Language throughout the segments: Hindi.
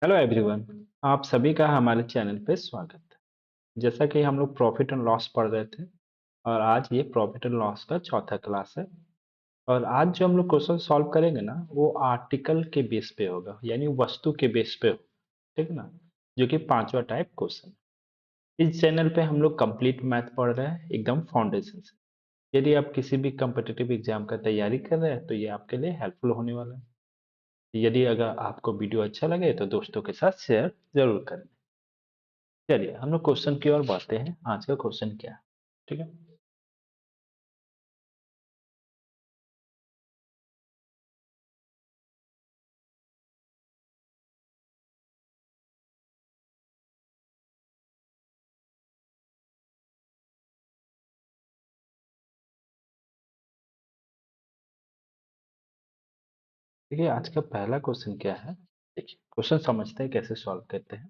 Hello everyone. आप सभी का हमारे चैनल पे स्वागत है। जैसा कि हम लोग प्रॉफिट एंड लॉस पढ़ रहे थे और आज ये प्रॉफिट एंड लॉस का चौथा क्लास है। और आज जो हम लोग क्वेश्चन सॉल्व करेंगे ना, वो आर्टिकल के बेस पे होगा, यानी वस्तु के बेस पे हो। ठीक ना? जो कि पांचवा टाइप क्वेश्चन। इस चैनल पे हम लोग कंप्लीट मैथ पढ़ रहे हैं, एकदम फाउंडेशन से। यदि आप किसी भी कम्पिटिटिव एग्जाम का तैयारी कर रहे हैं तो ये आपके लिए हेल्पफुल होने वाला है। यदि अगर आपको वीडियो अच्छा लगे तो दोस्तों के साथ शेयर जरूर करें। चलिए हम लोग क्वेश्चन की ओर बढ़ते हैं। आज का क्वेश्चन क्या है? ठीक है। देखिए आज का पहला क्वेश्चन क्या है। देखिए क्वेश्चन समझते हैं कैसे सॉल्व करते हैं।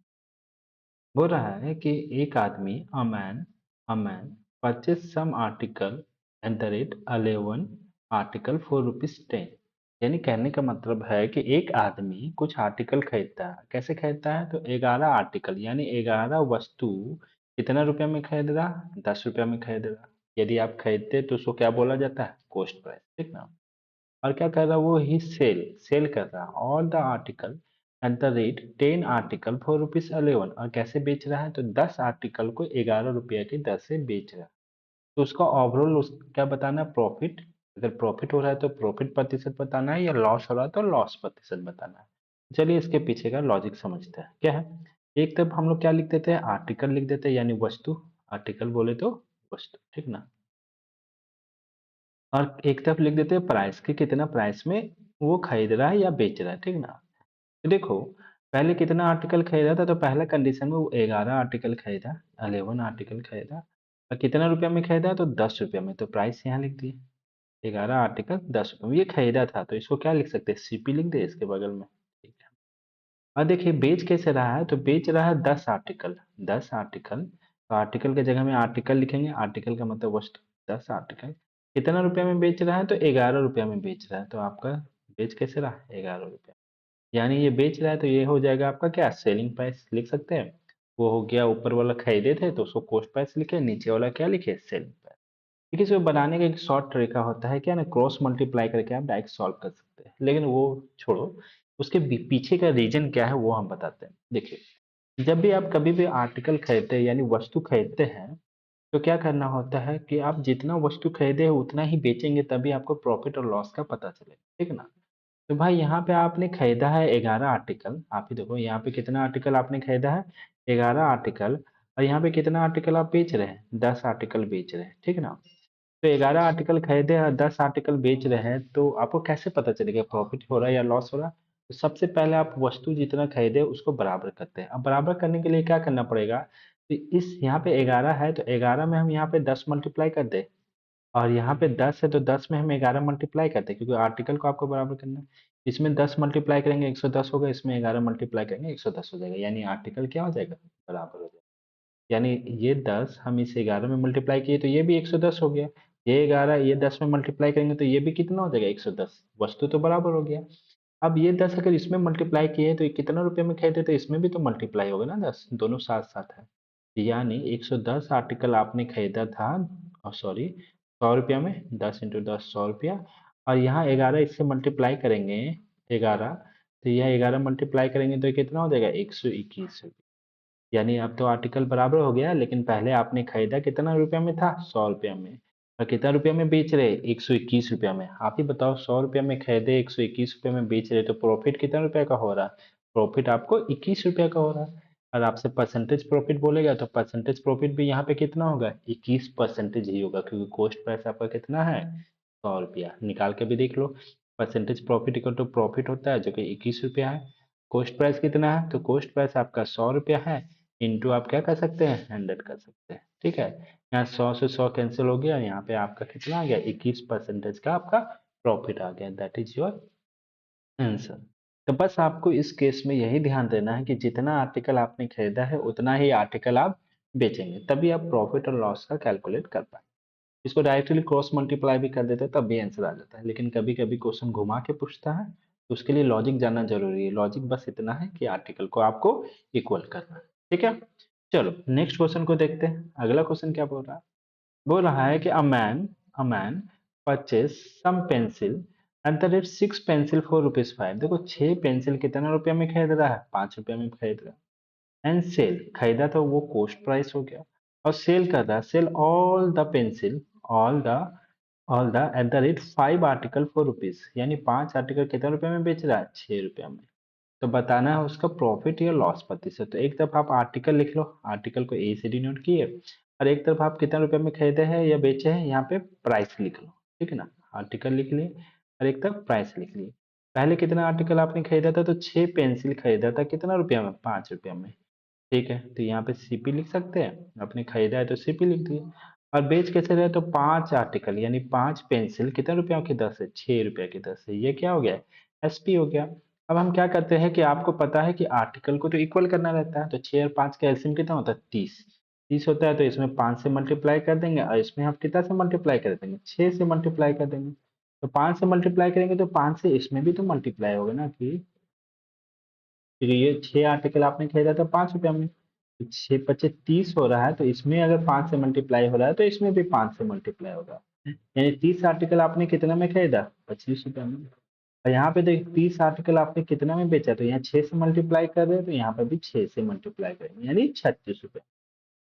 बोल रहा है कि एक आदमी a man purchase some article at the rate 11 article for ₹10। यानी कहने का मतलब है कि एक आदमी कुछ आर्टिकल खरीदता है। कैसे खरीदता है? तो 11 आर्टिकल यानी 11 वस्तु कितना रुपया में खरीद रहा? 10 रुपया में खरीद रहा। यदि आप खरीदते तो उसको क्या बोला जाता है? Cost price. ठीक ना? और क्या कर रहा? वो ही सेल सेल कर रहा all the article at the rate 10 article for ₹11। और कैसे बेच रहा है? तो 10 आर्टिकल को 11 रुपया की दर से बेच रहा है। तो उसका ओवरऑल क्या बताना? प्रॉफिट। अगर प्रॉफिट हो रहा है तो प्रॉफिट प्रतिशत बताना है, या लॉस हो रहा है तो लॉस प्रतिशत बताना है। चलिए इसके पीछे का लॉजिक समझते हैं क्या है। एक तरफ हम लोग क्या लिख देते हैं? आर्टिकल लिख देते हैं, यानी वस्तु। आर्टिकल बोले तो वस्तु। ठीक ना? और एक तरफ लिख देते हैं प्राइस, कि कितना प्राइस में वो खरीद रहा है या बेच रहा है। ठीक ना? तो देखो, पहले कितना आर्टिकल खरीदा था? तो पहला कंडीशन में वो 11 आर्टिकल खरीदा, 11 आर्टिकल खरीदा। और कितना रुपया में खरीदा? तो 10 रुपया में। तो प्राइस यहाँ लिख दिए, 11 आर्टिकल 10 रुपये में ये खरीदा था। तो इसको क्या लिख सकते हैं? सीपी लिख दे इसके बगल में। ठीक है। और देखिए बेच कैसे रहा है? तो बेच रहा है 10 आर्टिकल। 10 आर्टिकल, तो आर्टिकल के जगह में आर्टिकल लिखेंगे। आर्टिकल का मतलब वस्तु। 10 आर्टिकल कितना रुपया में बेच रहा है? तो 11 रुपया में बेच रहा है। तो आपका बेच कैसे रहा? 11 रुपया। यानी ये बेच रहा है तो ये हो जाएगा आपका क्या? सेलिंग प्राइस लिख सकते हैं। वो हो गया, ऊपर वाला खरीदे थे तो उसको कॉस्ट प्राइस लिखे, नीचे वाला क्या लिखे? Selling price. देखिए इसको बनाने का एक शॉर्ट तरीका होता है क्या ना, क्रॉस मल्टीप्लाई करके आप डायरेक्ट सॉल्व कर सकते हैं, लेकिन वो छोड़ो। उसके पीछे का रीजन क्या है वो हम बताते हैं। देखिए जब भी आप कभी भी आर्टिकल खरीदते हैं यानी वस्तु खरीदते हैं, तो क्या करना होता है कि आप जितना वस्तु खरीदे हैं उतना ही बेचेंगे, तभी आपको प्रॉफिट और लॉस का पता चलेगा। ठीक है ना? तो भाई यहाँ पे आपने खरीदा है 11 आर्टिकल। आप ही देखो यहाँ पे कितना आर्टिकल आपने खरीदा है? 11 आर्टिकल। और यहाँ पे कितना आर्टिकल आप बेच रहे हैं? 10 आर्टिकल बेच रहे हैं। ठीक ना? तो 11 आर्टिकल खरीदे और 10 आर्टिकल बेच रहे हैं, तो आपको कैसे पता चलेगा प्रॉफिट हो रहा है या लॉस हो रहा है? तो सबसे पहले आप वस्तु जितना खरीदे उसको बराबर करते हैं। अब बराबर करने के लिए क्या करना पड़ेगा? तो इस यहाँ पे 11 है तो 11 में हम यहाँ पे 10 मल्टीप्लाई कर दे। और यहाँ पे 10 है तो 10 में हम 11 मल्टीप्लाई करते हैं, क्योंकि आर्टिकल को आपको बराबर करना है। इसमें 10 मल्टीप्लाई करेंगे 110 होगा, इसमें 11 मल्टीप्लाई करेंगे 110 हो जाएगा, यानी आर्टिकल क्या हो जाएगा? बराबर हो जाएगा। यानी ये 10 हम इसे 11 में मल्टीप्लाई किए तो ये भी 110 हो गया। ये 11 ये 10 में मल्टीप्लाई करेंगे तो ये भी कितना हो जाएगा? 110। वस्तु तो बराबर हो गया। अब ये 10 अगर इसमें मल्टीप्लाई किए तो ये कितना रुपए में खरीदे? तो इसमें भी तो मल्टीप्लाई होगा ना 10, दोनों साथ साथ है। यानी 110 आर्टिकल आपने खरीदा था, और सॉरी 100 रुपया में। 10 इंटू 10 100 रुपया। और यहाँ 11 इससे मल्टीप्लाई करेंगे, 11। तो यह 11 मल्टीप्लाई करेंगे तो ये कितना हो जाएगा? 121। यानी अब तो आर्टिकल बराबर हो गया, लेकिन पहले आपने खरीदा कितना रुपया में था? 100 रुपया में। और कितना रुपया में बेच रहे? 121 रुपया में। आप ही बताओ, 100 रुपया में खरीदे, 121 रुपया में बेच रहे, तो प्रॉफिट कितना रुपया का हो रहा? प्रॉफिट आपको 21 रुपया का हो रहा है। और आपसे परसेंटेज प्रॉफिट बोलेगा तो परसेंटेज प्रॉफिट भी यहाँ पे कितना होगा? 21% ही होगा, क्योंकि कॉस्ट प्राइस आपका कितना है? 100 रुपया। निकाल के भी देख लो। Percentage profit equal to profit होता है, जो कि 21 रुपया है। कॉस्ट प्राइस कितना है? तो कॉस्ट प्राइस आपका 100 रुपया है। इंटू आप क्या कर सकते हैं? 100 कर सकते हैं। ठीक है। यहाँ 100 से 100 कैंसिल हो गया, यहाँ पे आपका कितना आ गया? 21% का आपका प्रॉफिट आ गया। That is your answer. तो बस आपको इस केस में यही ध्यान देना है कि जितना आर्टिकल आपने खरीदा है उतना ही आर्टिकल आप बेचेंगे, तभी आप प्रॉफिट और लॉस का कैलकुलेट कर पाए। इसको डायरेक्टली क्रॉस मल्टीप्लाई भी कर देते हैं तब भी आंसर आ जाता है, लेकिन कभी कभी क्वेश्चन घुमा के पूछता है, तो उसके लिए लॉजिक जानना जरूरी है। लॉजिक बस इतना है कि आर्टिकल को आपको इक्वल करना है। ठीक है, चलो नेक्स्ट क्वेश्चन को देखते हैं। अगला क्वेश्चन क्या बोल रहा है? बोल रहा है कि a man purchase some pencil at the rate 6 pencil for ₹5। देखो 6 पेंसिल कितना रुपया में खरीद रहा है? 5 रुपया में खरीद रहा है। एंड सेल, खरीदा तो वो कॉस्ट प्राइस हो गया, और सेल कर रहा है, sell all the pencil, all the all the at the rate 5 article for rupees, यानी 5 आर्टिकल कितना रुपया में बेच रहा है? 6 रुपया में। तो बताना है उसका प्रॉफिट या लॉस प्रतिशत। तो एक तरफ आप आर्टिकल लिख लो, आर्टिकल को ए से डिनोट किए, और एक तरफ आप कितना रुपए में खरीदे हैं या बेचे हैं, यहाँ पे प्राइस लिख लो। ठीक है ना, आर्टिकल लिख लिए और एक तरफ प्राइस लिख लिए। पहले कितना आर्टिकल आपने खरीदा था? तो 6 पेंसिल खरीदा था, कितना रुपया में? 5 रुपया में। ठीक है, तो यहाँ पे सीपी लिख सकते हैं, आपने खरीदा है तो सीपी लिख दिए। और बेच कैसे रहे? तो 5 आर्टिकल यानी 5 पेंसिल कितने रुपया की दर से? 6 रुपया की दर से। ये क्या हो गया? एसपी हो गया। अब हम क्या करते हैं कि आपको पता है कि आर्टिकल को तो इक्वल करना रहता है, तो 6 और 5 का एलसीएम कितना होता है? 30। 30 होता है, तो इसमें 5 से मल्टीप्लाई कर देंगे, और इसमें हम कितना से मल्टीप्लाई कर देंगे? 6 से मल्टीप्लाई कर देंगे। तो 5 से मल्टीप्लाई करेंगे तो 5 से इसमें भी तो मल्टीप्लाई होगा ना, कि फिर ये 6 आर्टिकल आपने खरीदा था 5 रुपया में, तो 6 × 25 = 30 हो रहा है, तो इसमें अगर 5 से मल्टीप्लाई हो रहा है तो इसमें भी 5 से मल्टीप्लाई होगा। यानी 30 आर्टिकल आपने कितना में खरीदा? 25 रुपया में। और यहाँ पे देखिए 30 आर्टिकल आपने कितना में बेचा? तो यहाँ 6 से मल्टीप्लाई कर रहे हैं, तो यहाँ पे भी 6 से मल्टीप्लाई करेंगे, यानी 36 रुपये।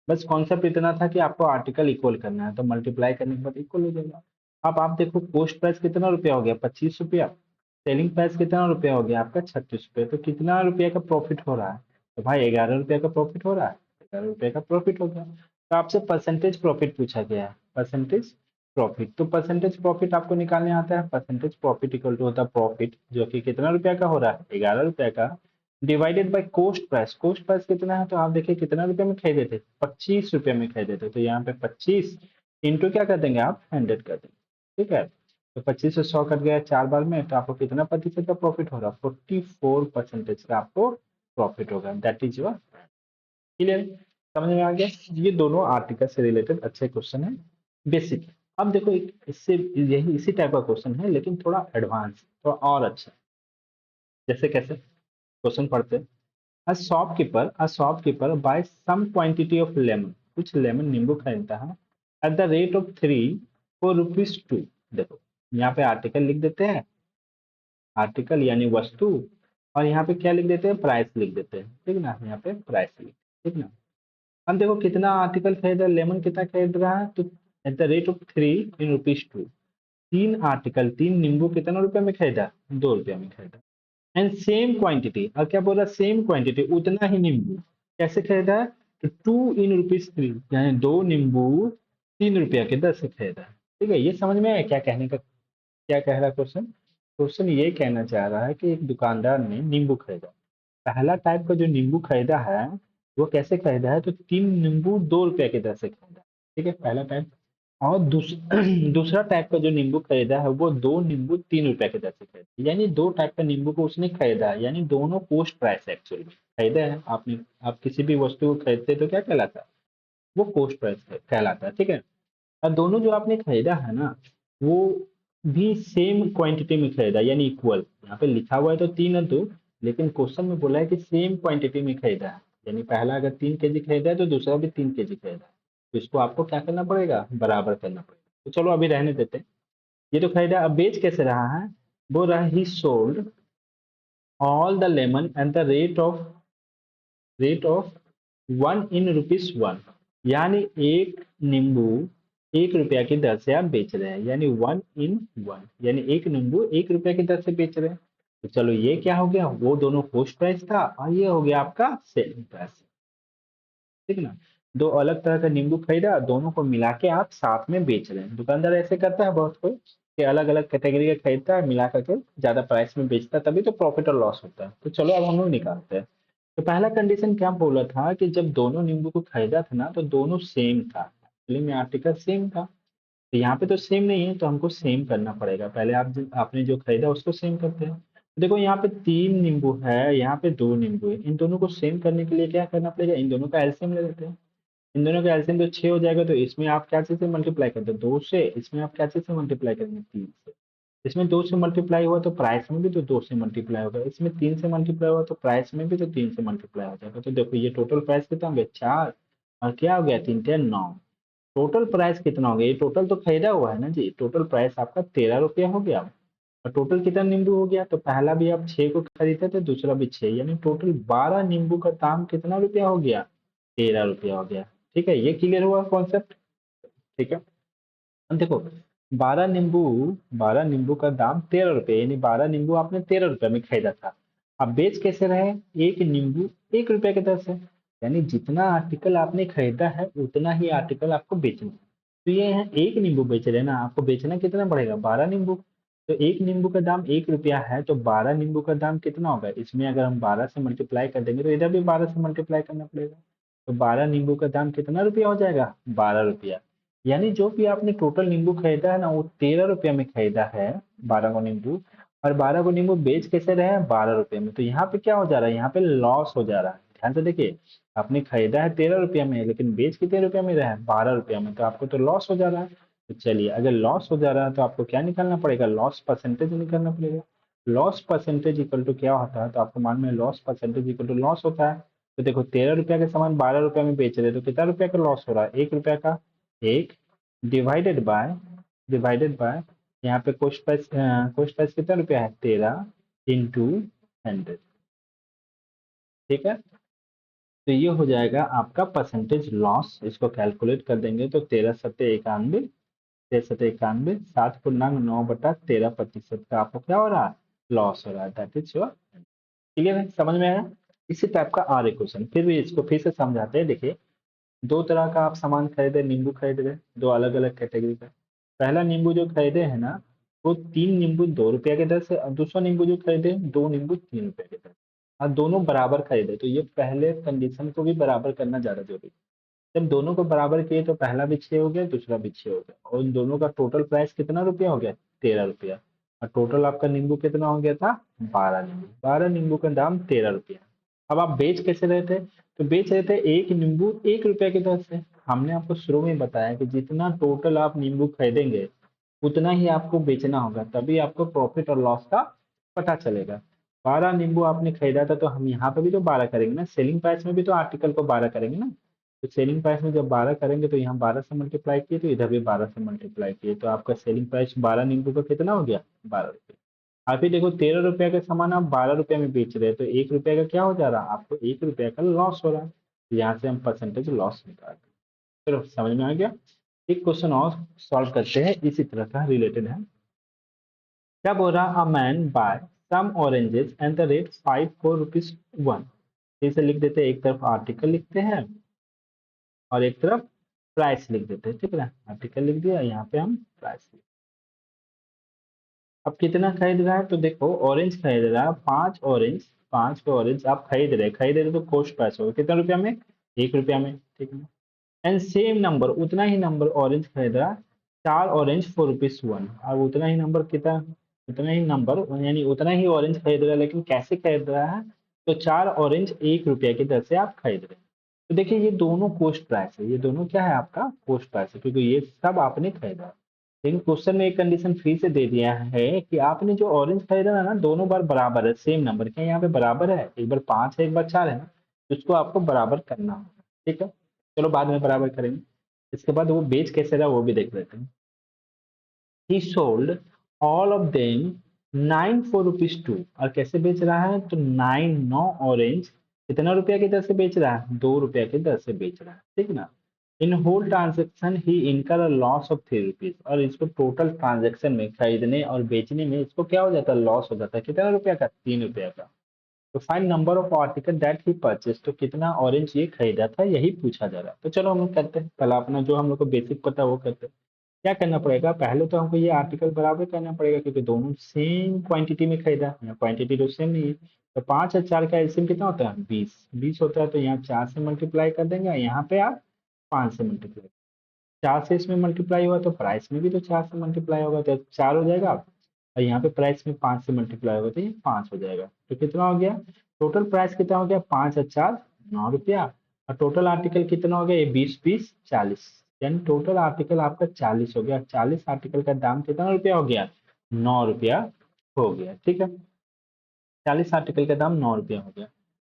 बस कॉन्सेप्ट इतना था कि आपको आर्टिकल इक्वल करना है, तो मल्टीप्लाई करने के बाद इक्वल हो जाएगा। अब आप देखो कॉस्ट प्राइस कितना रुपया हो गया? 25 रुपया। सेलिंग प्राइस कितना रुपया हो गया आपका? 36 रुपये। तो कितना रुपया का प्रॉफिट हो रहा है? तो भाई 11 रुपया का प्रॉफिट हो रहा है। 11 रुपये का प्रॉफिट हो गया। तो आपसे परसेंटेज प्रॉफिट पूछा गया है, परसेंटेज प्रॉफिट। तो परसेंटेज प्रॉफिट आपको निकालने आता है। परसेंटेज प्रॉफिट इक्वल टू होता है प्रॉफिट जो कि कितना रुपया का हो रहा है? 11 रुपया का, divided by cost price. Cost price कितना है? तो आप देखिए कितना रुपए में खरीदे थे? 25 रुपए में खरीदे थे। तो यहाँ पे 25 इंटू क्या कर देंगे आप? 100 कर देंगे। ठीक है, तो 25 से 100 कट गया 4 बार में, तो आपको कितना प्रतिशत का प्रॉफिट हो रहा है? 44% का आपको प्रॉफिट होगा। That is your clear. समझ में आ गया? ये दोनों आर्टिकल से रिलेटेड अच्छे क्वेश्चन है, बेसिक। अब देखो एक इससे यही इसी टाइप का क्वेश्चन है, लेकिन थोड़ा एडवांस, थोड़ा और अच्छा। जैसे कैसे? क्वेश्चन पढ़ते हैं। A shopkeeper buys some quantity of lemon, कुछ लेमन नींबू खरीदता है, at the rate of 3 for ₹2। देखो यहाँ पे आर्टिकल लिख देते हैं, आर्टिकल यानी वस्तु, और यहाँ पे क्या लिख देते हैं? प्राइस लिख देते हैं। ठीक ना, यहाँ पे प्राइस लिख, ठीक ना। हम देखो कितना आर्टिकल खरीद रहा है, लेमन कितना खरीद रहा है? तो eight the rate of 3 in ₹2। 3 article, 3 नींबू कितना रुपए में खरीदा? 2 रुपया में खरीदा। एंड सेम क्वांटिटी, और क्या बोल रहा है? सेम क्वांटिटी, उतना ही नींबू कैसे खरीदा है? तो 2 × 3, यानी 2 नींबू 3 रुपया के दर से खरीदा है। ठीक है, ये समझ में आया क्या कहने का? क्या कह रहा है क्वेश्चन? क्वेश्चन ये कहना चाह रहा है कि एक दुकानदार ने नींबू खरीदा, पहला टाइप का जो नींबू खरीदा है वो कैसे खरीदा है? तो 3 नींबू 2 रुपया की दर से खरीदा। ठीक है, पहला टाइप। और दूसरा टाइप का जो नींबू खरीदा है वो 2 नींबू 3 रुपया की दर से खरीदा, यानी 2 टाइप का नींबू को उसने खरीदा है, यानी दोनों पोस्ट प्राइस एक्चुअली खरीदा है आपने। आप किसी भी वस्तु को खरीदते तो क्या कहलाता है? वो पोस्ट प्राइस कहलाता है। ठीक है, और दोनों जो आपने खरीदा है ना, वो भी सेम क्वांटिटी में खरीदा, यानी इक्वल। यहाँ पे लिखा हुआ है तो 3 और 2, लेकिन क्वेश्चन में बोला है कि सेम क्वांटिटी में खरीदा है, यानी पहला अगर 3 केजी खरीदा है तो दूसरा भी 3 केजी खरीदा है। तो इसको आपको क्या करना पड़ेगा? बराबर करना पड़ेगा। तो चलो अभी रहने देते हैं। ये तो खरीदा, अब बेच कैसे रहा है? बोल रहा है ही sold all the lemon eight the rate of 1 इन ₹1, यानी एक नींबू 1 रुपया की दर से आप बेच रहे हैं, यानी 1 इन 1, यानी एक नींबू 1 रुपया की दर से बेच रहे हैं। तो चलो ये क्या हो गया? वो दोनों कॉस्ट प्राइस था, और ये हो गया आपका सेलिंग प्राइस। ठीक ना, दो अलग तरह का नींबू खरीदा, दोनों को मिला के आप साथ में बेच रहे हैं। दुकानदार ऐसे करता है बहुत कोई, कि अलग अलग कैटेगरी का खरीदता है, मिला करके ज्यादा प्राइस में बेचता है, तभी तो प्रॉफिट और लॉस होता है। तो चलो अब हम लोग निकालते हैं। तो पहला कंडीशन क्या बोला था कि जब दोनों नींबू को खरीदा था ना, तो दोनों सेम था, एक्चुअली में आर्टिकल सेम था। तो यहाँ पे तो सेम नहीं है, तो हमको सेम करना पड़ेगा। पहले आपने जो खरीदा उसको सेम करते हैं। तो देखो यहाँ पे 3 नींबू है, यहाँ पे 2 नींबू है, इन दोनों को सेम करने के लिए क्या करना पड़ेगा? इन दोनों का एलसीएम ले लेते हैं। इन दोनों का एलसीएम तो 6 हो जाएगा, तो इसमें आप क्या चीज से मल्टीप्लाई करते हैं? 2 से। इसमें आप क्या चीज से मल्टीप्लाई करेंगे? 3 से। इसमें 2 से मल्टीप्लाई हुआ तो प्राइस में भी तो 2 से मल्टीप्लाई होगा, इसमें 3 से मल्टीप्लाई हुआ तो प्राइस में भी तो 3 से मल्टीप्लाई हो जाएगा। तो देखो ये टोटल प्राइस कितना हो गया 4, और क्या हो गया 3 3 9। टोटल प्राइस कितना हो गया, ये टोटल तो खरीदा हुआ है ना जी, टोटल प्राइस आपका 13 रुपया हो गया। और टोटल कितना नींबू हो गया, तो पहला भी आप 6 को खरीदे थे, दूसरा भी 6, यानी टोटल 12 नींबू का दाम कितना रुपया हो गया, 13 रुपया हो गया। ठीक है, ये क्लियर हुआ कॉन्सेप्ट। ठीक है, अब देखो 12 नींबू का दाम 13 रुपये, यानी 12 नींबू आपने 13 रुपये में खरीदा था। अब बेच कैसे रहे, एक नींबू 1 रुपये की दर से, यानी जितना आर्टिकल आपने खरीदा है उतना ही आर्टिकल आपको बेचना है। तो ये है एक नींबू बेच रहे हैं ना, आपको बेचना कितना पड़ेगा 12 नींबू। तो एक नींबू का दाम 1 रुपया है, तो 12 नींबू का दाम कितना होगा, इसमें अगर हम 12 से मल्टीप्लाई कर देंगे तो इधर भी 12 से मल्टीप्लाई करना पड़ेगा। तो 12 नींबू का दाम कितना रुपया हो जाएगा, 12 रुपया। यानी जो भी आपने टोटल नींबू खरीदा है ना, वो 13 रुपया में खरीदा है 12 को नींबू, और 12 को नींबू बेच कैसे रहे हैं 12 रुपये में। तो यहाँ पे क्या हो जा रहा है, यहाँ पे लॉस हो जा रहा है। ध्यान से देखिए, आपने खरीदा है 13 रुपया में, लेकिन बेच कितने रुपया में रहा है 12 रुपया में, तो आपको तो लॉस हो जा रहा है। तो चलिए, अगर लॉस हो जा रहा है तो आपको क्या निकालना पड़ेगा, लॉस परसेंटेज निकालना पड़ेगा। लॉस परसेंटेज इक्वल टू क्या होता है, तो आपको मालूम है loss percentage equal to loss होता है। तो देखो 13 रुपया के सामान 12 रुपया में बेच रहे हैं, तो कितना रुपया का लॉस हो रहा है, 1 रुपया का। एक डिवाइडेड बाय यहाँ पे कोस्ट प्राइस कितना रुपया है 13 इंटू 100। ठीक है, तो ये हो जाएगा आपका परसेंटेज लॉस। इसको कैलकुलेट कर देंगे तो 13 सत्ते 91, 13 सत्ते 91, 7 पूर्णांक 9/13% का आपको क्या हो रहा है, लॉस हो रहा है। That is your. क्लियर है, समझ में आया। इसी टाइप का और एक क्वेश्चन, फिर भी इसको फिर से समझाते हैं। देखिए, दो तरह का आप सामान खरीदे, नींबू खरीदे, दो अलग अलग कैटेगरी का। पहला नींबू जो खरीदे है ना, वो 3 नींबू 2 रुपया के दर से, और दूसरा नींबू जो खरीदे 2 नींबू 3 रुपया के दर से, और दोनों बराबर खरीदे। तो ये पहले कंडीशन को भी बराबर करना ज्यादा जरूरी है। जब दोनों को बराबर किए तो पहला भी 6 हो गया, दूसरा भी 6 हो गया, और उन दोनों का टोटल प्राइस कितना रुपया हो गया, 13 रुपया। और टोटल आपका नींबू कितना हो गया था, 12 नींबू। 12 नींबू का दाम 13 रुपया। अब आप बेच कैसे रहे थे, तो बेच रहे थे एक नींबू 1 रुपया की दर से। हमने आपको शुरू में बताया कि जितना टोटल आप नींबू खरीदेंगे उतना ही आपको बेचना होगा, तभी आपको प्रॉफिट और लॉस का पता चलेगा। 12 नींबू आपने खरीदा था, तो हम यहाँ पे भी तो 12 करेंगे ना, सेलिंग प्राइस में भी तो आर्टिकल को 12 करेंगे ना। तो सेलिंग प्राइस में जब 12 करेंगे तो यहाँ 12 से मल्टीप्लाई किए, तो इधर भी 12 से मल्टीप्लाई किए, तो आपका सेलिंग प्राइस 12 नींबू का कितना हो गया, 12 रुपये। आप ही देखो 13 रुपया का सामान आप 12 रुपया में बेच रहे हैं, तो 1 रुपया का क्या हो जा रहा है, आपको 1 रुपया का लॉस हो रहा है। तो यहाँ से हम परसेंटेज लॉस निकाल। चलो समझ में आ गया। एक क्वेश्चन और सॉल्व करते हैं, इसी तरह का रिलेटेड है। क्या बोल रहा, a man buy some oranges and the rate 5 4 rupees 1। इसे लिख देते हैं, एक तरफ आर्टिकल लिखते हैं और एक तरफ प्राइस लिख देते हैं। ठीक है ना, आर्टिकल लिख दिया, यहाँ पे हम प्राइस लिख। अब कितना खरीद रहा है, तो देखो ऑरेंज खरीद रहा है 5 ऑरेंज, 5 ऑरेंज आप खरीद रहे तो कॉस्ट प्राइस होगा कितना रुपया में, 1 रुपया में। ठीक है, एंड सेम नंबर, उतना ही नंबर ऑरेंज खरीद रहा है 4 ऑरेंज 4 रुपीज 1, और उतना ही नंबर कितना, उतना ही नंबर यानी उतना ही ऑरेंज खरीद रहा है, लेकिन कैसे खरीद रहा है, तो 4 ऑरेंज 1 रुपया की दर से आप खरीद रहे हैं। तो देखिए ये दोनों कॉस्ट प्राइस है, ये दोनों क्या है आपका कॉस्ट प्राइस है, क्योंकि ये सब आपने खरीदा है। लेकिन क्वेश्चन में एक कंडीशन फिर से दे दिया है कि आपने जो ऑरेंज खरीदा है ना, दोनों बार बराबर है, सेम नंबर के यहाँ पे बराबर है, एक बार 5 है एक बार 4 है ना, तो इसको आपको बराबर करना होगा। ठीक है, चलो बाद में बराबर करेंगे। इसके बाद वो बेच कैसे रहा वो भी देख लेते हैं। ही sold all of them 9 4 rupees 2, और कैसे बेच रहा है, तो 9 ऑरेंज कितना रुपया की दर से बेच रहा है, 2 रुपया की दर से बेच रहा है। ठीक ना, इन होल ट्रांजेक्शन ही इनकर अ लॉस ऑफ 3 रुपीज, और इसको टोटल ट्रांजेक्शन में खरीदने और बेचने में इसको क्या हो जाता है, लॉस हो जाता है, कितना रुपया का, 3 रुपया का। तो find number of article that he purchase, तो कितना ऑरेंज ये खरीदा था यही पूछा जा रहा है। तो चलो हम लोग करते हैं, पहला अपना जो हम लोग को बेसिक पता है वो करते हैं। क्या करना पड़ेगा, पहले तो हमको ये आर्टिकल बराबर करना पड़ेगा, क्योंकि दोनों सेम क्वांटिटी में खरीदा है, क्वांटिटी तो सेम नहीं है। तो 5 और 4 का एलसीएम कितना होता है, 20 होता है, तो यहाँ 4 से मल्टीप्लाई कर देंगे, यहाँ पे आप 5 से मल्टीप्लाई। 4 से इसमें मल्टीप्लाई हुआ तो प्राइस में भी तो 4 से मल्टीप्लाई होगा, तो 4 हो जाएगा। और यहाँ पे प्राइस में 5 से मल्टीप्लाई होगा तो ये 5 हो जाएगा। तो कितना हो गया, टोटल प्राइस कितना हो गया, 5 और 4 9 रुपया, और टोटल आर्टिकल कितना हो गया, ये 20 20 40, यानी टोटल आर्टिकल आपका 40 हो गया। 40 आर्टिकल का दाम कितना रुपया हो गया, ₹9 हो गया, ठीक है। 40 आर्टिकल का दाम ₹9 हो गया।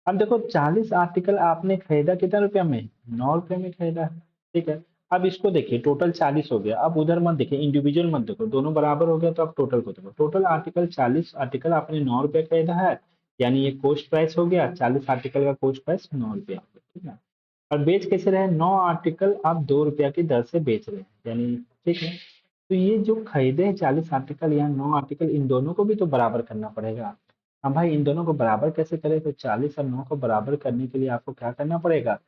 अब देखो 40 आर्टिकल आपने खरीदा कितना रुपया में? ₹9 में खरीदा है, ठीक है। अब इसको देखिए टोटल 40 हो गया। अब उधर मत देखिए, इंडिविजुअल मत देखो, दोनों बराबर हो गया तो अब टोटल को देखो। टोटल आर्टिकल 40 आर्टिकल आपने ₹9 खरीदा है, यानी ये कॉस्ट प्राइस हो गया। 40 आर्टिकल का कॉस्ट प्राइस ₹9 हो गया, ठीक है। और बेच कैसे रहे? 9 आर्टिकल आप ₹2 की दर से बेच रहे हैं, यानी ठीक है। तो ये जो खरीदे हैं 40 आर्टिकल या 9 आर्टिकल, इन दोनों को भी तो बराबर करना पड़ेगा। हाँ भाई, इन दोनों को बराबर कैसे करें? तो 40 और 9 को बराबर करने के लिए आपको क्या करना पड़ेगा?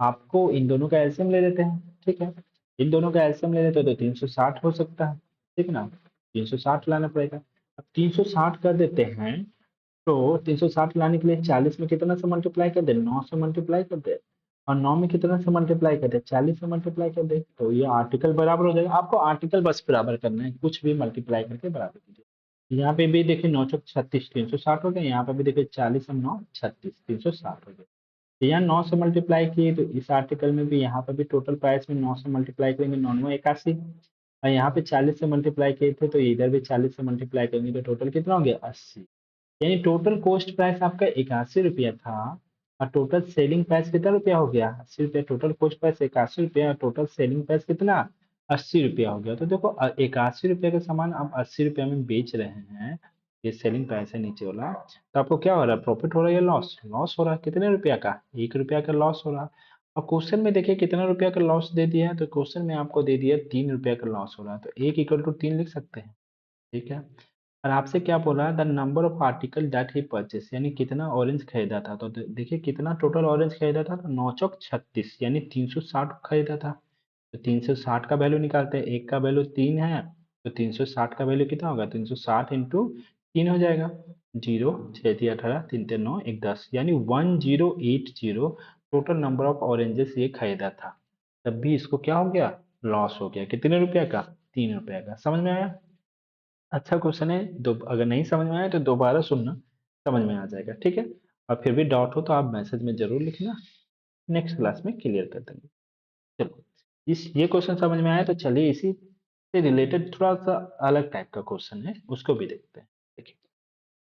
आपको इन दोनों का एलसीएम ले लेते हैं, ठीक है। इन दोनों का एलसीएम ले लेते हो तो 360 हो सकता है, ठीक ना। 360 लाना पड़ेगा। अब 360 कर देते हैं तो 360 लाने के लिए 40 में कितना से मल्टीप्लाई कर दे? 9 से मल्टीप्लाई कर दे। और 9 में कितना से मल्टीप्लाई कर दे? 40 से मल्टीप्लाई कर दे, तो ये आर्टिकल बराबर हो जाएगा। आपको आर्टिकल बस बराबर करना है, कुछ भी मल्टीप्लाई करके बराबर कीजिए। यहाँ पे भी देखिए 9 चौक 36, 360 हो गया। यहाँ पे भी देखिए 40 और 9 36, 360 हो गया। तो यहाँ 9 से मल्टीप्लाई किए तो इस आर्टिकल में भी, यहाँ पे भी टोटल प्राइस में 9 से मल्टीप्लाई करेंगे, 9 9 81। और यहाँ पे 40 से मल्टीप्लाई किए थे तो इधर भी 40 से मल्टीप्लाई करेंगे तो टोटल कितना हो गया? 80। यानी टोटल कॉस्ट प्राइस आपका 81 रुपया था, और टोटल सेलिंग प्राइस कितना रुपया हो गया? 80 रुपया। टोटल कॉस्ट प्राइस 81 रुपया, और टोटल सेलिंग प्राइस कितना? 80 रुपया हो गया। तो देखो 81 रुपये का सामान आप 80 रुपया में बेच रहे हैं, ये सेलिंग प्राइस है नीचे वाला। तो आपको क्या हो रहा है? प्रॉफिट हो रहा है या लॉस? लॉस हो रहा है। कितने रुपया का? 1 रुपया का लॉस हो रहा है। और क्वेश्चन में देखिए कितना रुपया का लॉस दे दिया है, तो क्वेश्चन में आपको दे दिया 3 रुपया का लॉस हो रहा है, तो 1 = 3 लिख सकते हैं, ठीक है। और आपसे क्या बोला है? The number of article that he purchase, यानी कितना ऑरेंज खरीदा था। तो देखिए कितना टोटल ऑरेंज खरीदा था, तो 9 चौक 36, यानी 360 खरीदा था। तो 360 का वैल्यू निकालते हैं, एक का वैल्यू 3 है, तो 360 का वैल्यू कितना होगा? 360 इंटू 3 हो जाएगा। 0 6 3 18 3 3 9 1 10, यानी 1080 टोटल नंबर ऑफ ऑरेंजेस ये खरीदा था। तब भी इसको क्या हो गया? लॉस हो गया। कितने रुपया का? 3 रुपया का। समझ में आया? अच्छा क्वेश्चन है। दो अगर नहीं समझ में आया तो दोबारा सुनना, समझ में आ जाएगा, ठीक है। और फिर भी डाउट हो तो आप मैसेज में जरूर लिखना, नेक्स्ट क्लास में क्लियर कर देंगे। चलो, इस ये क्वेश्चन समझ में आया तो चलिए इसी से रिलेटेड थोड़ा सा अलग टाइप का क्वेश्चन है, उसको भी देखते हैं। देखिए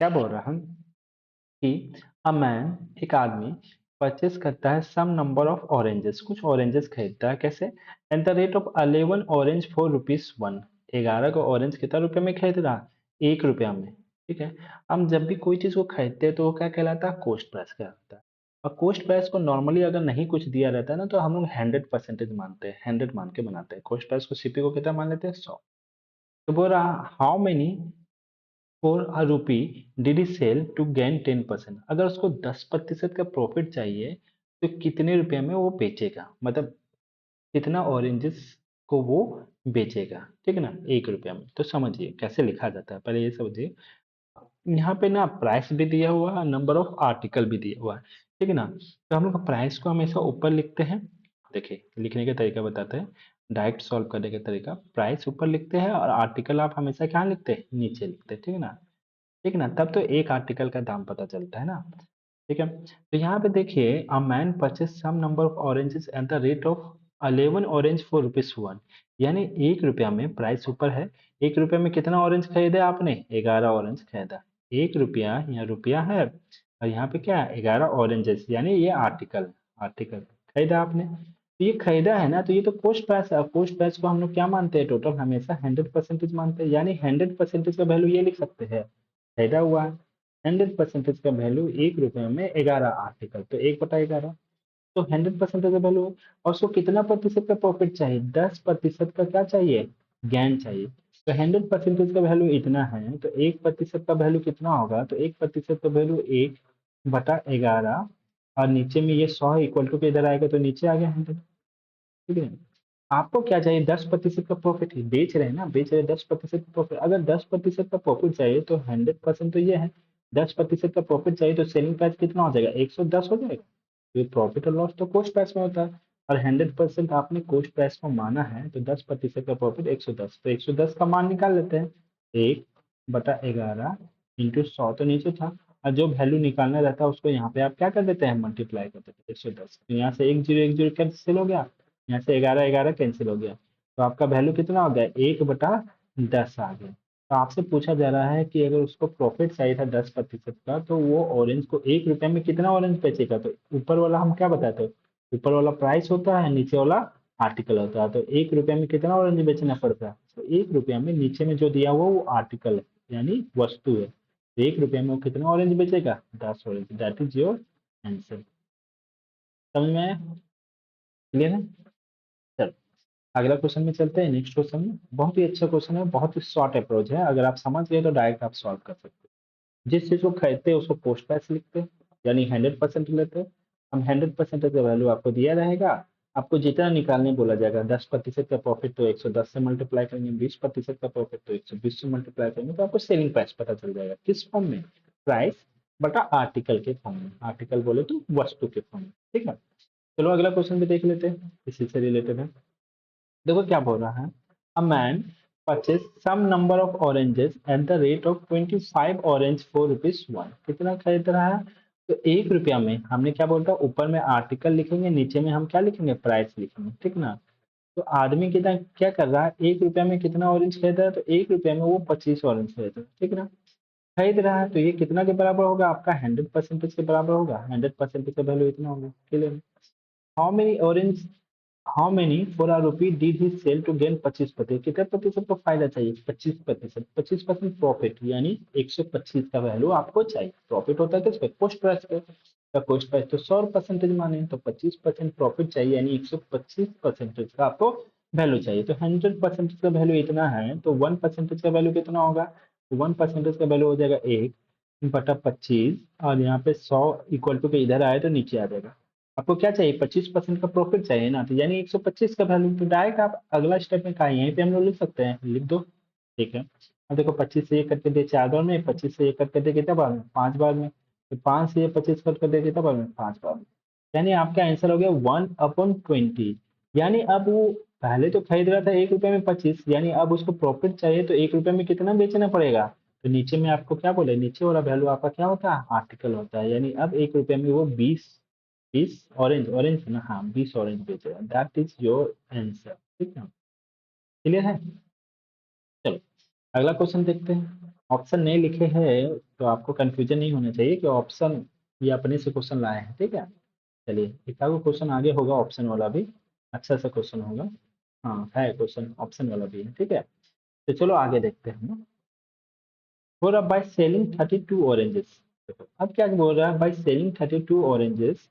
क्या बोल रहा है कि अ मैन, एक आदमी परचेस करता है सम नंबर ऑफ ऑरेंजेस, कुछ ऑरेंजेस खरीदता है। कैसे? Eight the rate of 11 orange for ₹1। 11 को ऑरेंज कितना रुपए में खरीद रहा? 1 रुपया में, ठीक है। हम जब भी कोई चीज को खरीदते हैं तो वो क्या कहलाता है? कॉस्ट प्राइस कहलाता है। और कॉस्ट प्राइस को नॉर्मली अगर नहीं कुछ दिया रहता है ना, तो हम लोग 100% मानते हैं, 100 मान के बनाते हैं। कॉस्ट प्राइस को सीपी को कितना मान लेते हैं? 100। तो बोल रहा how many for a rupee did he sell to gain 10%। अगर उसको 10% का प्रॉफिट चाहिए तो कितने रुपए में वो बेचेगा? मतलब कितना ऑरेंजेस को वो बेचेगा, ठीक है ना, 1 रुपया में। तो समझिए कैसे लिखा जाता है, पहले ये समझिए। यहाँ पे ना प्राइस भी दिया हुआ है, नंबर ऑफ आर्टिकल भी दिया हुआ है, ठीक है ना। तो हम लोग प्राइस को हमेशा ऊपर लिखते हैं। देखिए लिखने का तरीका बताते हैं, डायरेक्ट सॉल्व करने का तरीका। प्राइस ऊपर लिखते हैं और आर्टिकल आप हमेशा क्या लिखते हैं? नीचे लिखते हैं, ठीक है ना। ठीक है ना, तब तो एक आर्टिकल का दाम पता चलता है ना, ठीक है। तो यहाँ पे देखिए a man purchase some number of oranges at the rate of 11 orange for ₹1, यानी 1 रुपया में प्राइस ऊपर है। 1 रुपया में कितना ऑरेंज खरीदा आपने? 11 ऑरेंज खरीदा। 1 रुपया यहाँ रुपया है, और यहाँ पे क्या है? 11 ऑरेंजेस, यानी ये आर्टिकल, आर्टिकल खरीदा आपने। तो ये खरीदा है ना, तो ये तो कॉस्ट प्राइस है। कॉस्ट प्राइस को हम लोग क्या मानते हैं? टोटल हमेशा 100% मानते हैं, यानी 100% का वैल्यू ये लिख सकते हैं, फायदा हुआ है। 100% का वैल्यू 1 रुपये में 11 आर्टिकल, तो 1/11। तो 100% का वैल्यू, और उसको कितना प्रतिशत का प्रॉफिट चाहिए? 10% का क्या चाहिए? गेन चाहिए। तो 100% का वैल्यू इतना है, तो 1% का वैल्यू कितना होगा? तो 1% का वैल्यू 1/11, और नीचे में ये 100 इक्वल टू के इधर आएगा तो नीचे आ गया 100, ठीक है। आपको क्या चाहिए? 10% का प्रॉफिट ही बेच रहे हैं ना, बेच रहे 10% का प्रॉफिट। अगर 10% का प्रॉफिट चाहिए तो 100% तो ये है, 10% का प्रॉफिट चाहिए तो सेलिंग प्राइस कितना हो जाएगा? 110 हो जाएगा। तो प्रॉफिट और लॉस तो कॉस्ट प्राइस में होता है, और 100% आपने कॉस्ट प्राइस को माना है, तो 10% का प्रॉफिट 110, तो 110 का मान निकाल लेते हैं। 1/11 इंटू 100 तो नीचे था, और जो वैल्यू निकालना रहता है उसको यहाँ पे आप क्या कर देते हैं? मल्टीप्लाई कर देते हैं 110। तो यहाँ से 1 0 कैंसिल हो गया, यहाँ से 11 11 कैंसिल हो गया, तो आपका वैल्यू कितना हो गया? 1/10 आ गया। तो आपसे पूछा जा रहा है कि अगर उसको प्रॉफिट चाहिए था 10% का, तो वो ऑरेंज को 1 रुपये में कितना ऑरेंज बेचेगा। तो ऊपर वाला हम क्या बताते हैं, ऊपर वाला प्राइस होता है, नीचे वाला आर्टिकल होता है। तो 1 रुपये में कितना ऑरेंज बेचना पड़ता है, तो 1 रुपया में नीचे में जो दिया हुआ वो आर्टिकल है, यानी वस्तु है। तो 1 रुपये में वो कितना ऑरेंज बेचेगा, 10 orange. That is your answer. समझ में आया, क्लियर है। चलो अगला क्वेश्चन में चलते हैं, नेक्स्ट क्वेश्चन में। बहुत ही अच्छा क्वेश्चन है, बहुत ही शॉर्ट अप्रोच है, अगर आप समझ गए तो डायरेक्ट आप सॉल्व कर सकते हैं। जिस चीज को खरीदते हैं उसको पोस्ट प्राइस लिखते हैं, यानी 100% लेते हैं। हम 100% का वैल्यू आपको दिया रहेगा, आपको जितना निकालने बोला जाएगा। 10% का प्रॉफिट तो 110 से मल्टीप्लाई करेंगे, 20% का प्रॉफिट तो 120 से मल्टीप्लाई करेंगे, तो आपको सेलिंग प्राइस पता चल जाएगा। किस फॉर्म में, प्राइस बटा आर्टिकल के फॉर्म में। आर्टिकल बोले तो वस्तु के फॉर्म में, ठीक है। चलो अगला क्वेश्चन भी देख लेते हैं, इसी से रिलेटेड है। देखो क्या बोल रहा है, a man purchase some number of oranges at the rate of 25 orange for ₹1। कितना खरीद रहा है, तो 1 रुपया में। हमने क्या बोलता है, ऊपर में आर्टिकल लिखेंगे, नीचे में हम क्या लिखेंगे, प्राइस लिखेंगे, ठीक ना। तो आदमी कितना क्या कर रहा है, 1 रुपया में कितना ऑरेंज खरीद रहा है, तो 1 रुपया में वो 25 ऑरेंज खरीद रहा है, ठीक ना। खरीद रहा है तो ये कितना के बराबर होगा, आपका 100% के बराबर होगा। 100% का वैल्यू इतना होगा, clear. How many orange, how many for a rupee did he sell to gain 25%। कितने प्रतिशत का फायदा चाहिए, 25%। 25% प्रॉफिट, यानी 125 का वैल्यू आपको चाहिए। प्रॉफिट होता है किस पे, कॉस्ट प्राइस पे। का कॉस्ट प्राइस तो 100% माने, तो 25% प्रॉफिट चाहिए, यानी 125% का आपको वैल्यू चाहिए। तो 100% का वैल्यू इतना है, तो 1% का वैल्यू कितना होगा, तो 1% का वैल्यू हो जाएगा 1/25। और यहाँ पे 100 इक्वल टू के इधर आए तो नीचे आ जाएगा। आपको क्या चाहिए, 25% का प्रॉफिट चाहिए ना, तो यानी 125 का वैल्यू। तो डायरेक्ट आप अगला स्टेप में कहा, यहीं पे हम लोग लिख सकते हैं, लिख दो, ठीक है। अब देखो 25 से ये करके दे 4 बार में, 25 से ये करके दे कितने बार में, 5 बार में। तो 5 से ये 25 करके दे कितने बार में, 5 बार में। यानी आपका आंसर हो गया 1/20। यानी अब वो पहले तो खरीद रहा था 1 रुपये में 25, यानी अब उसको प्रॉफिट चाहिए, तो 1 रुपये में कितना बेचना पड़ेगा। तो नीचे में आपको क्या बोले, नीचे वाला वैल्यू आपका क्या होता है, आर्टिकल होता है। यानी अब 1 रुपये में वो 20 ऑरेंज, ऑरेंज है ना, हाँ 20 ऑरेंज बेचेगा। दैट इज योर आंसर, ठीक है, क्लियर है। चलो अगला क्वेश्चन देखते हैं। ऑप्शन नहीं लिखे हैं तो आपको कंफ्यूजन नहीं होना चाहिए कि ऑप्शन ये अपने से क्वेश्चन लाए हैं, ठीक है। चलिए एक आगे क्वेश्चन आगे होगा, ऑप्शन वाला भी अच्छा सा क्वेश्चन होगा। हाँ है क्वेश्चन ऑप्शन वाला भी है, ठीक है। तो चलो आगे देखते हैं। बोल रहा बाय सेलिंग 32 ऑरेंजेस। अब क्या बोल रहा है, by selling 32 oranges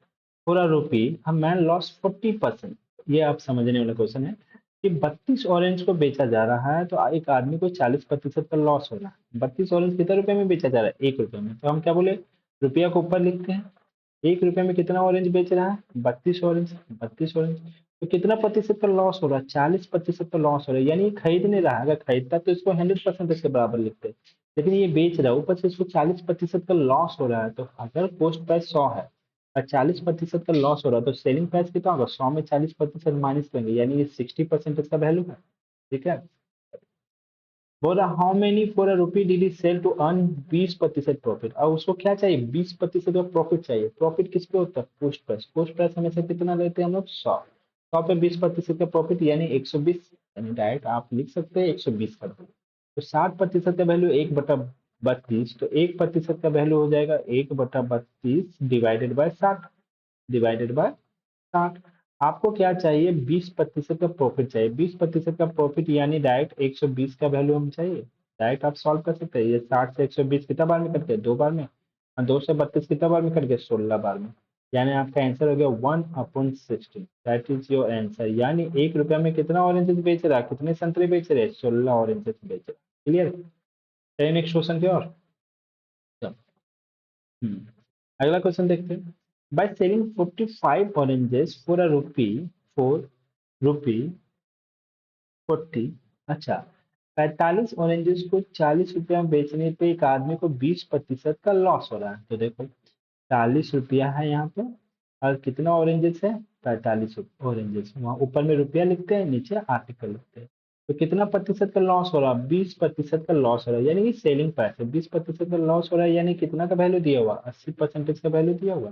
for a rupee a man loss 40%। ये आप समझने वाला क्वेश्चन है कि 32 ऑरेंज को बेचा जा रहा है, तो एक आदमी को 40% का लॉस हो रहा है। 32 ऑरेंज कितने रुपए में बेचा जा रहा है, 1 रुपये में। तो हम क्या बोले, रुपया को ऊपर लिखते हैं। 1 रुपये में कितना ऑरेंज बेच रहा है, 32 ऑरेंज। 32 ऑरेंज, तो कितना प्रतिशत का लॉस हो रहा है, 40% का लॉस हो रहा है। यानी ये खरीद नहीं रहा, अगर खरीदता तो इसको 100% के बराबर लिखते, लेकिन ये बेच रहा है, ऊपर से इसको 40% का लॉस हो रहा है। तो अगर पोस्ट प्राइस 100 है और 40% का लॉस हो रहा है, तो सेलिंग प्राइस कितना होगा, 100 में 40% माइनस करेंगे, यानी ये 60% का वैल्यू है, ठीक है। बोल रहा how many for a rupee did he sell to earn 20% profit. अब उसको क्या चाहिए, 20% का प्रॉफिट चाहिए। प्रॉफिट किस पे होता है, पोस्ट प्राइस। पोस्ट प्राइस हमेशा कितना लेते हैं हम लोग, 100। 100 पे 20% का प्रॉफिट यानी 120, यानी डायरेक्ट आप लिख सकते हैं 120 कर दो। तो 60% का वैल्यू 1/32, तो 1% का वैल्यू हो जाएगा 1/32 डिवाइडेड बाय 60, डिवाइडेड बाय 60। आपको क्या चाहिए, 20% का प्रॉफिट चाहिए। 20% का प्रॉफिट यानी डायरेक्ट 120 का वैल्यू हम चाहिए। डायरेक्ट आप सॉल्व कर सकते हैं, ये 60 से 120 कितना बार में कट गए, 2 बार में। और 2 से 32 कितना बार में कट गए, 16 बार में। यानी आपका आंसर हो गया 1/16। That is your answer. यानी 1 रुपया में कितना ऑरेंजेस बेच रहा है, कितने संतरे बेच रहे हैं, 16 ऑरेंजेस बेच रहे हैं, क्लियर। नेक्स्ट क्वेश्चन की और चलो, अगला क्वेश्चन देखते हैं। By selling 45 oranges for a rupee, for rupee 40, अच्छा 45 ऑरेंजेस को 40 रुपया में बेचने पे एक आदमी को 20% का लॉस हो रहा है। तो देखो 40 रुपया है यहाँ पे, और कितना ऑरेंजेस है, 45 ऑरेंजेस। वहाँ ऊपर में रुपया लिखते हैं, नीचे आर्टिकल लिखते हैं। तो कितना प्रतिशत का लॉस हो रहा है, 20% का लॉस हो रहा है, यानी कि सेलिंग प्राइस है। 20% का लॉस हो रहा है, यानी कितना का वैल्यू दिया हुआ, 80% का वैल्यू दिया हुआ।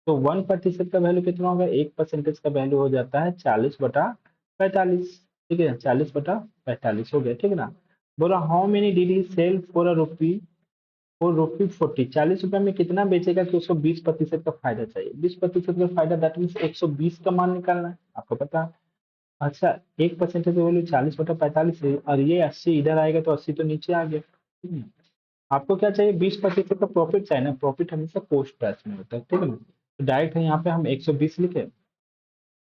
तो 1% का वैल्यू कितना होगा, 1% का वैल्यू हो जाता है 40/45, ठीक है, 40/45 हो गया, ठीक है ना। बोला how many did he sell for a rupee, for rupee 40, 40 रुपए में कितना बेचेगा कि उसको 20% का फायदा चाहिए। 20% का फायदा दैट मीन्स 120 का मान निकालना है, आपको पता है। अच्छा, 1% की वैल्यू 40/45 है और ये 80 इधर आएगा तो 80 तो नीचे आ गया। आपको क्या चाहिए, 20% का प्रॉफिट चाहिए ना, प्रॉफिट हमेशा कॉस्ट प्राइस में होता है, ठीक है ना। तो डायरेक्ट है यहाँ पे हम 120 लिखे,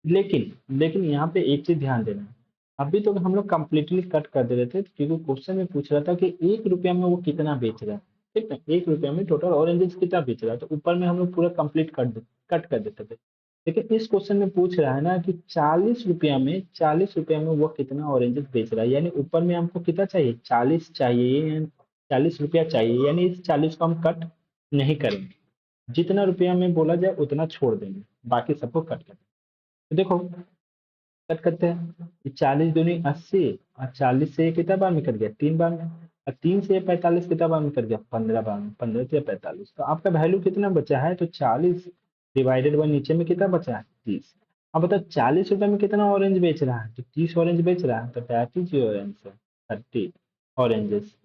लेकिन लेकिन यहाँ पे एक चीज ध्यान देना है, अभी तो हम लोग कंप्लीटली कट कर दे रहे थे क्योंकि क्वेश्चन में पूछ रहा था कि 1 रुपया में वो कितना बेच रहा है, ठीक है, 1 रुपया में टोटल ऑरेंजेस कितना बेच रहा है, तो ऊपर में हम लोग पूरा कंप्लीट कट कर देते थे। लेकिन इस क्वेश्चन में पूछ रहा है ना कि 40 रुपया में वो कितना ऑरेंजेस बेच रहा है, यानी ऊपर में हमको कितना चाहिए, 40 चाहिए, 40 रुपया चाहिए, यानी इस 40 को हम कट नहीं करेंगे, जितना रुपया में बोला जाए उतना छोड़ देंगे, बाकी सबको कट कर देंगे। तो देखो कट करते हैं, 40 दूनी 80, और 40 से ये कितना बार में कट गया, 3 बार में, और 3 से 45 कितना बार में कट गया, 15 बार में, 15 से 45, तो आपका वैल्यू कितना बचा है, तो 40 डिवाइडेड बाई नीचे में कितना बचा है, 30। अब बताओ 40 रुपए में कितना ऑरेंज बेच रहा है, तो 30 ऑरेंज बेच रहा है, तो that is your answer, 30 oranges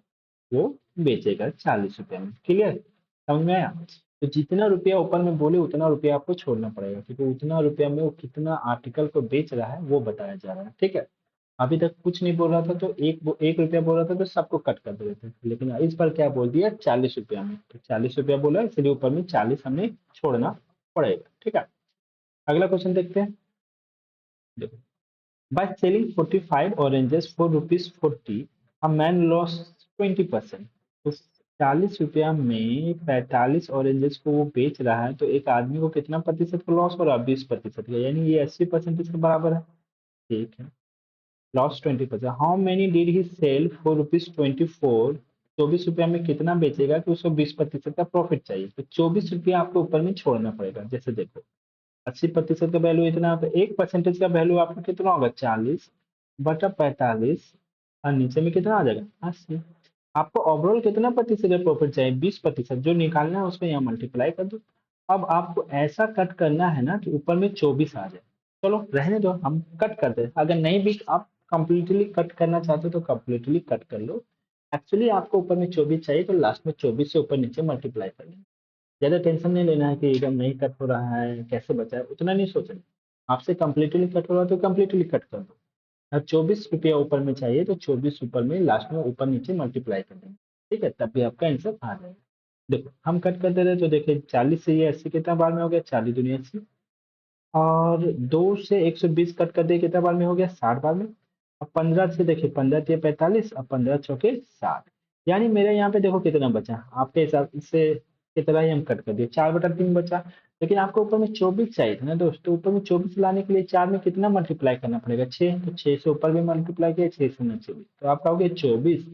वो बेचेगा 40 रुपए में। क्लियर, समझ में आया। तो जितना रुपया ऊपर में बोले उतना रुपया आपको छोड़ना पड़ेगा, क्योंकि उतना रुपया में वो कितना आर्टिकल को बेच रहा है वो बताया जा रहा है, ठीक है। अभी तक कुछ नहीं बोल रहा था तो 1 रुपया बोल रहा था तो सबको कट कर दे रहे थे, लेकिन इस बार क्या बोल दिया, 40 रुपया में, तो 40 रुपया बोला इसलिए ऊपर में 40 हमें छोड़ना पड़ेगा, ठीक है। अगला क्वेश्चन देखते हैं। देखो, by selling 45 oranges for rupees 40, a man lost 20%। तो 40 रुपया में 45 ऑरेंजेस को वो बेच रहा है, तो एक आदमी को कितना प्रतिशत का लॉस हो रहा है, 20% का, यानी ये 80% के बराबर है, ठीक है। Loss 20%, how many did he sell for rupees 24, 24 रुपया में कितना बेचेगा कि उसको 20% का प्रॉफिट चाहिए, तो 24 रुपया आपको ऊपर में छोड़ना पड़ेगा। जैसे देखो 80% का वैल्यू इतना है, तो 1% का वैल्यू आपका कितना होगा, 40/45, और नीचे में कितना आ जाएगा, 80। आपको ओवरऑल कितना प्रतिशत का प्रॉफिट चाहिए, 20%, जो निकालना है उसको यहाँ मल्टीप्लाई कर दो। अब आपको ऐसा कट करना है ना कि ऊपर में 24 आ जाए। चलो रहने दो, हम कट कर दे, अगर नहीं भी आप कंप्लीटली कट करना चाहते हो तो कंप्लीटली कट कर लो। एक्चुअली आपको ऊपर में 24 चाहिए, तो लास्ट में 24 से ऊपर नीचे मल्टीप्लाई कर लेंगे। ज्यादा टेंशन नहीं लेना है कि एकदम नहीं कट हो रहा है कैसे बचा है, उतना नहीं सोचना। आपसे कंप्लीटली कट हो रहा है तो कंप्लीटली कट कर दो। अब 24 रुपया ऊपर में चाहिए तो 24 ऊपर में लास्ट में ऊपर नीचे मल्टीप्लाई कर देंगे, ठीक है, तब भी आपका आंसर आ जाएगा। देखो हम कट कर दे रहे हैं, तो देखिए 40 से ये 80 कितना बार में हो गया, 40 दूनी 80, और 2 से 120 कट कर दे कितना बार में हो गया, 60 बार में। अब 15 से देखिए, 15 तिया 45, अब 15 चौके 60, यानी मेरे यहाँ पे देखो कितना बचा, आपके हिसाब से कितना ही हम कट कर दिए, 4/3 बचा। लेकिन आपको ऊपर में 24 चाहिए था ना दोस्तों, ऊपर में 24 लाने के लिए 4 में कितना मल्टीप्लाई करना पड़ेगा, 6, तो 6 से ऊपर भी मल्टीप्लाई किया, 6 से नीचे भी, तो आपका हो गया 24,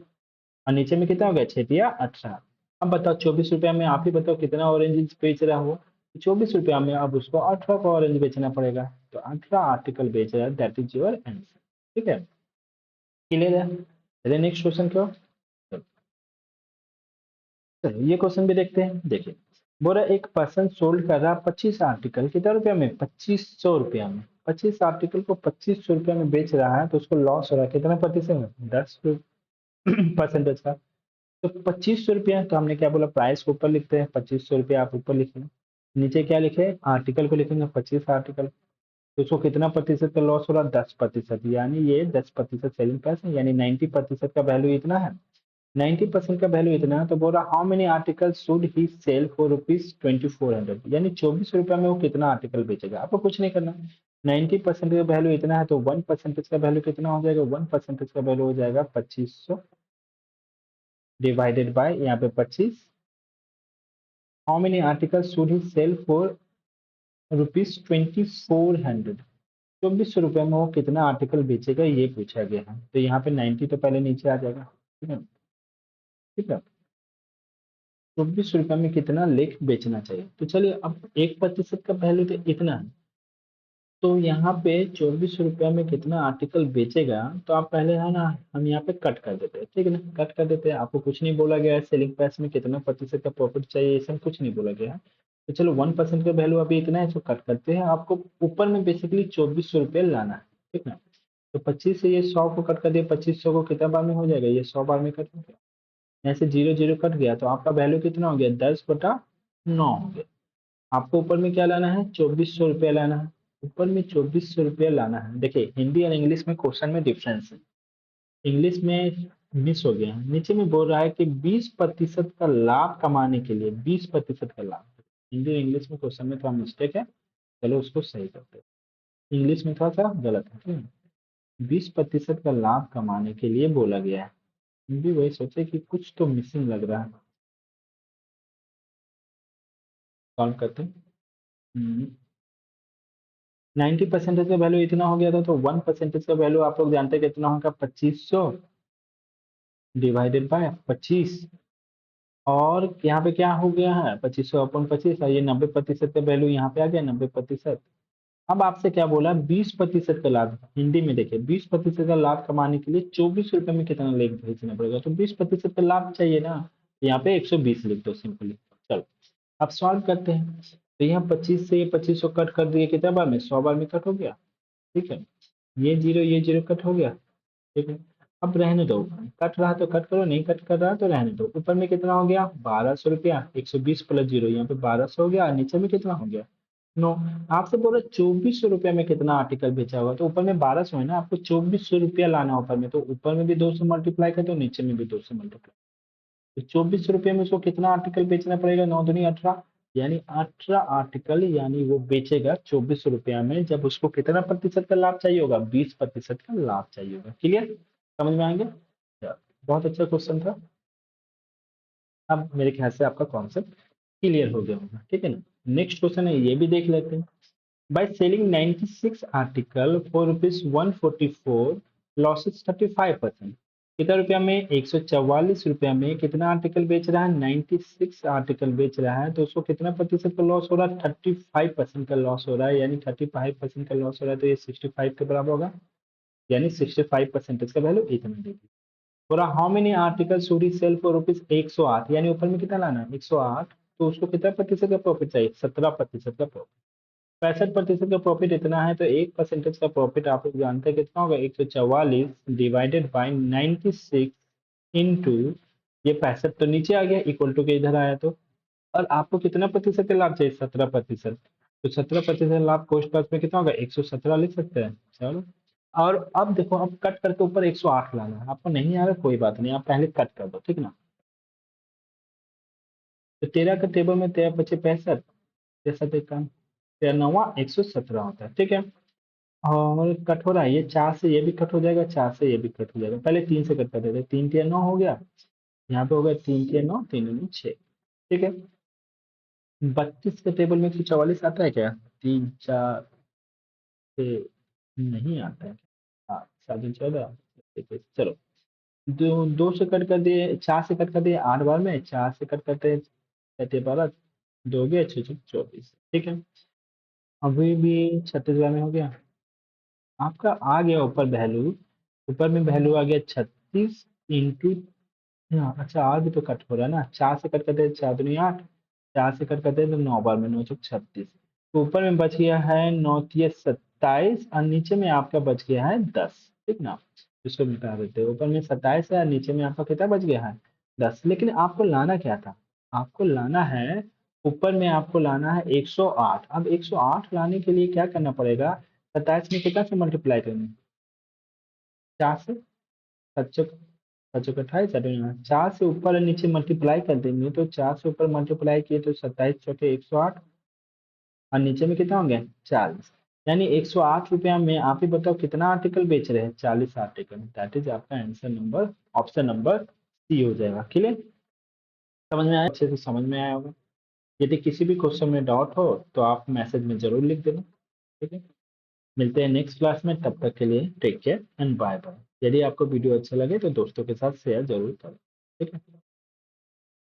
और नीचे में कितना हो गया, 6 तिया 18। अब बताओ 24 रुपया में आप ही बताओ कितना ऑरेंज बेच रहा हो, 24 रुपया में अब उसको 18 का ऑरेंज बेचना पड़ेगा, तो 18 आर्टिकल बेच रहा है, दैट इज योर आंसर, ठीक है। क्लियर है, चलिए नेक्स्ट क्वेश्चन क्या। चलो ये क्वेश्चन भी देखते हैं, देखिए बोला एक पर्सन सोल्ड कर रहा 25 आर्टिकल कितना रुपया में, 2500 रुपया में, 25 आर्टिकल को 2500 रुपया में बेच रहा है, तो उसको लॉस हो रहा है कितना प्रतिशत में, 10% का। तो 2500 रुपया, तो हमने क्या बोला, प्राइस को ऊपर लिखते हैं, 2500 रुपया आप ऊपर लिखेंगे, नीचे क्या लिखे, आर्टिकल को लिखेंगे, 25 आर्टिकल, तो उसको कितना प्रतिशत का लॉस हो रहा है, 10%, यानी ये 10% सेलिंग प्राइस है, यानी 90% का वैल्यू इतना है, 90% का वैल्यू इतना है, तो बोल रहा how many article should he sell for rupees 2400, यानी 24 रुपया में वो कितना आर्टिकल बेचेगा, आपको कुछ नहीं करना। 90% का वैल्यू इतना है, तो 1% का वैल्यू कितना हो जाएगा, 1% का वैल्यू हो जाएगा 2500 डिवाइडेड बाय यहाँ पे 25। How many article should he sell for rupees 2400, 2400 रुपये में वो कितना आर्टिकल बेचेगा ये पूछा गया है, तो यहाँ पे 90 तो पहले नीचे आ जाएगा, ठीक है, ठीक है। 24 रुपये में कितना लेख बेचना चाहिए, तो चलिए अब 1% का वैल्यू तो इतना है, तो यहाँ पे 24 रुपया में कितना आर्टिकल बेचेगा, तो आप पहले है ना, हम यहाँ पे कट कर देते हैं, ठीक है ना, कट कर देते हैं, आपको कुछ नहीं बोला गया है सेलिंग प्राइस में कितना प्रतिशत का प्रॉफिट चाहिए, ये सब कुछ नहीं बोला गया है। तो चलो 1% का वैल्यू अभी इतना है, तो कट करते हैं, आपको ऊपर में बेसिकली 2400 रुपये लाना है, ठीक है। तो 25 से ये 100 को कट कर दिया, 2500 को कितना बार में हो जाएगा, ये 100 बार में कट हो गया, यहाँ से 0 0 कट गया, तो आपका वैल्यू कितना हो गया, 10/9 हो गया। आपको ऊपर में क्या लाना है, 2400 रुपया लाना है, ऊपर में 2400 रुपया लाना है। देखिए हिंदी और इंग्लिश में क्वेश्चन में डिफरेंस है, इंग्लिश में मिस हो गया है, नीचे में बोल रहा है कि 20% का लाभ कमाने के लिए, 20% का लाभ, हिंदी और इंग्लिश में क्वेश्चन में थोड़ा मिस्टेक है, चलो उसको सही करते हैं, इंग्लिश में थोड़ा सा गलत है, ठीक है, 20% का लाभ कमाने के लिए बोला गया है। हम भी वही सोचे कि कुछ तो मिसिंग लग रहा है, सॉल्व करते हैं। 90% का वैल्यू इतना हो गया था, तो 1% का वैल्यू आप लोग जानते हैं कितना होगा, 2500 डिवाइडेड बाय 25, और यहाँ पे क्या हो गया है, 2500/25, और ये 90% का वैल्यू यहाँ पे आ गया, 90%। अब आपसे क्या बोला, 20% का लाभ, हिंदी में देखिए 20% का लाभ कमाने के लिए 24 रुपए में कितना लेके भेजना पड़ेगा, तो 20% का लाभ चाहिए ना, यहाँ पे 120 लिख दो सिंपली। चलो अब सॉल्व करते हैं, तो यहाँ 25 से ये 2500 कट कर दिए, कितना बार में, 100 बार में कट हो गया, ठीक है, ये जीरो कट हो गया, ठीक है। अब रहने दो, कट रहा तो कट करो, नहीं कट कर रहा तो रहने दो। ऊपर में कितना हो गया, 1200 रुपया, 120 प्लस 0, यहाँ पे 1200 हो गया, और नीचे में कितना हो गया, 9। आपसे बोला 2400 रुपया में कितना आर्टिकल बेचा होगा, तो ऊपर में 1200 है ना, आपको 2400 रुपया लाना ऊपर में, तो ऊपर में भी 2 से मल्टीप्लाई कर दो, नीचे में भी 2 से मल्टीप्लाई, तो 2400 रुपये में उसको कितना आर्टिकल बेचना पड़ेगा, 9 दूनी 18, यानी 18 आर्टिकल, यानी वो बेचेगा 2400 रुपया में, जब उसको कितना प्रतिशत का लाभ चाहिए होगा, 20% का लाभ चाहिए होगा। क्लियर, समझ में आएंगे, बहुत अच्छा क्वेश्चन था। अब मेरे ख्याल से आपका कॉन्सेप्ट क्लियर हो गया होगा, ठीक है ना। नेक्स्ट क्वेश्चन है, ये भी देख लेते हैं। By selling 96 article for ₹144, losses 35%, कितना रुपया में, 144 रुपया में कितना आर्टिकल बेच रहा है, 96 आर्टिकल बेच रहा है, तो उसको कितना प्रतिशत का लॉस हो रहा है, 35% का लॉस हो रहा है, यानी 35% का लॉस हो रहा है, तो ये 65 के बराबर होगा, यानी 65% का वैल्यू इतना देगी। बोला how many article should he sell for ₹108, यानी ऊपर में कितना लाना है, 108, तो उसको कितना प्रतिशत का प्रॉफिट चाहिए, 17% का प्रॉफिट, 65% का प्रॉफिट इतना है, तो 1% का प्रॉफिट आप लोग जानते हैं कितना होगा, 144 डिवाइडेड बाई 96 इंटू, ये 65 तो नीचे आ गया, इक्वल टू के इधर आया, तो और आपको कितना प्रतिशत का लाभ चाहिए, 17%, तो 17% लाभ कोस्ट प्राइस में कितना होगा, 117 लिख सकते हैं। चलो, और अब देखो, अब कट करके ऊपर 108 लाना है, आपको नहीं आ रहा कोई बात नहीं, आप पहले कट कर दो, ठीक ना। तो 13 का टेबल में 13 बचे 65, 63 एक काम, 13 117 होता है, ठीक है। और कट हो रहा है, ये 4 से ये भी कट हो जाएगा, 4 से ये भी कट हो जाएगा, पहले 3 से कट कर देते हैं, 3 तिया 9 हो गया, यहाँ पे हो गया 3 तिया 9, 3 दूनी 6, ठीक है। 32 के टेबल में 144 आता है क्या, 3 4 से नहीं आता है, हाँ 7 14, ठीक है, चलो, 2 से कट कर दिए, 4 से कट कर दिए 8 बार में, 4 से कट करते हैं 7 12, 2 गया 6 6 24, ठीक है। अभी भी 36 बार में हो गया, आपका आ गया ऊपर वैल्यू, ऊपर में वैल्यू आ गया 36 इंटू, हाँ अच्छा, आगे तो कट हो रहा है ना, 4 से कट करते हैं 4 दूनी 8, 4 से कट करते हैं तो 9 बार में 9 चौक 36, तो ऊपर में बच गया है 9 तिया 27, और नीचे में आपका बच गया है 10, ठीक ना। इसको मिटा देते हैं, ऊपर में 27 है और नीचे में आपका कितना बच गया है, 10, लेकिन आपको लाना क्या था, आपको लाना है, ऊपर में आपको लाना है 108, अब 108 लाने के लिए क्या करना पड़ेगा, 27 में कितना से मल्टीप्लाई करना है, 4 से, 7 4 से ऊपर और नीचे मल्टीप्लाई कर देंगे, तो 4 से ऊपर मल्टीप्लाई किए तो 27 चौके 108, और नीचे में कितना हो गया, 40, यानी 108 रुपया में आप ही बताओ कितना आर्टिकल बेच रहे हैं, 40 आर्टिकल, दैट इज आपका answer number, option number C हो जाएगा। क्लियर, समझ में आया, अच्छे से समझ में आया होगा। यदि किसी भी क्वेश्चन में डाउट हो तो आप मैसेज में जरूर लिख देना, ठीक है। मिलते हैं नेक्स्ट क्लास में, तब तक के लिए take care and bye bye. यदि आपको वीडियो अच्छा लगे तो दोस्तों के साथ शेयर जरूर करें, ठीक है।